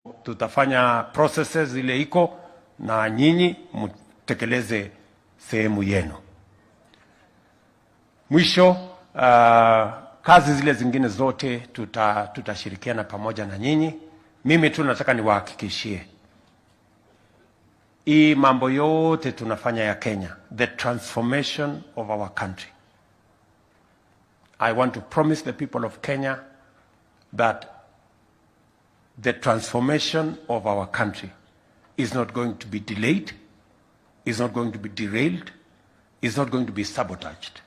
tutafanya processes ile iko na nyinyi mtekeleze sehemu yenu. Mwisho, kazi zile zingine zote tutashirikiana pamoja na nyinyi. Mimi tu nataka niwahakikishie hii mambo yote tunafanya ya Kenya, the transformation of our country. I want to promise the people of Kenya that the transformation of our country is not going to be delayed, is not going to be derailed, is not going to be sabotaged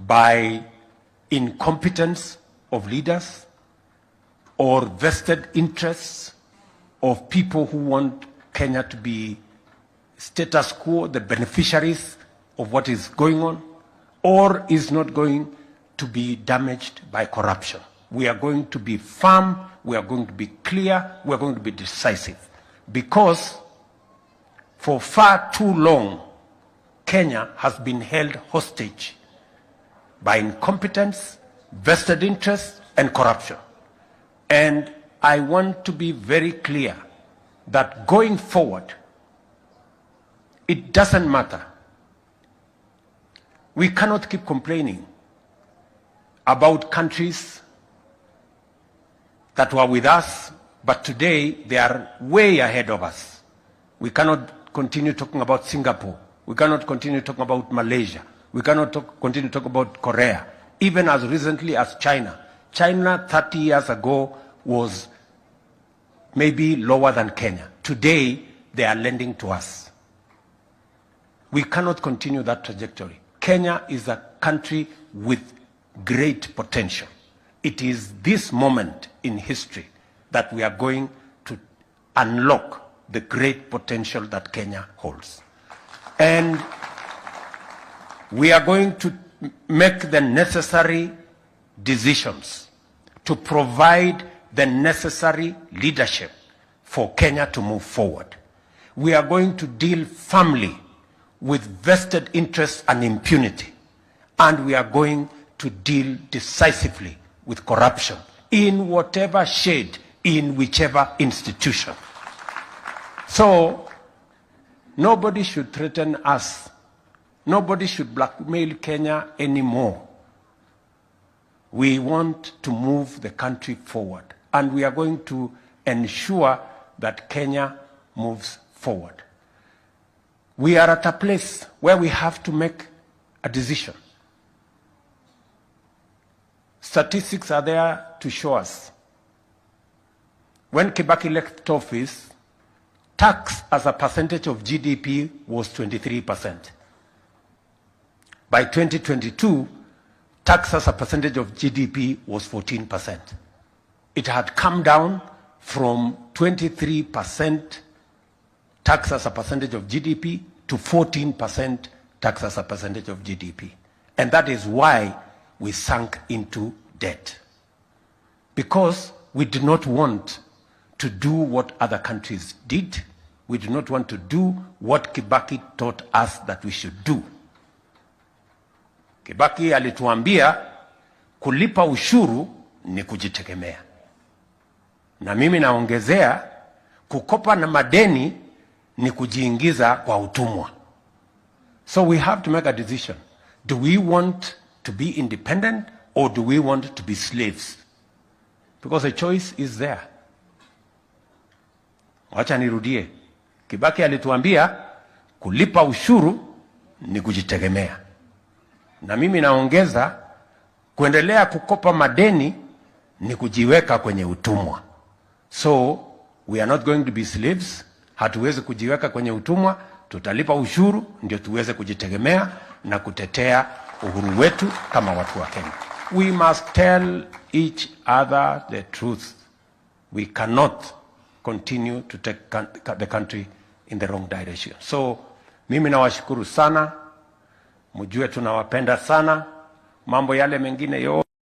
by incompetence of leaders or vested interests of people who want Kenya to be status quo, the beneficiaries of what is going on, or is not going to be damaged by corruption. We are going to be firm, we are going to be clear, we are going to be decisive. Because for far too long, Kenya has been held hostage by incompetence, vested interests, and corruption. And I want to be very clear that going forward, it doesn't matter. We cannot keep complaining about countries that were with us, but today they are way ahead of us. We cannot continue talking about Singapore. We cannot continue talking about Malaysia. We cannot continue talking about Korea. Even as recently as China. China 30 years ago was maybe lower than Kenya. Today, they are lending to us. We cannot continue that trajectory. Kenya is a country with great potential. It is this moment in history that we are going to unlock the great potential that Kenya holds. And we are going to make the necessary decisions to provide the necessary leadership for Kenya to move forward. We are going to deal firmly with vested interests and impunity. And we are going to deal decisively with corruption in whatever shade, in whichever institution. So, nobody should threaten us. Nobody should blackmail Kenya anymore. We want to move the country forward. And we are going to ensure that Kenya moves forward. We are at a place where we have to make a decision. Statistics are there to show us. When Kibaki left office, tax as a percentage of GDP was 23%. By 2022, tax as a percentage of GDP was 14%. It had come down from 23% tax as a percentage of GDP to 14% tax as a percentage of GDP. And that is why we sank into debt. Because we do not want to do what other countries did. We do not want to do what Kibaki taught us that we should do. Kibaki alituambia kulipa ushuru ni kujitegemea. Na mimi naongezea kukopa na madeni ni kujiingiza kwa utumwa. So we have to make a decision. Do we want to be independent or do we want to be slaves? Because a choice is there. Wacha nirudie. Kibaki alituambia kulipa ushuru ni kujitegemea. Na mimi naongeza kuendelea kukopa madeni ni kujiweka kwenye utumwa. So we are not going to be slaves. Hatuwezi kujiweka kwenye utumwa, tutalipa ushuru ndio tuweze kujitegemea na kutetea uhuru wetu kama watu wa Kenya. We must tell each other the truth. We cannot continue to take the country in the wrong direction. So mimi nawashukuru sana. Mjue tunawapenda sana. Mambo yale mengine yote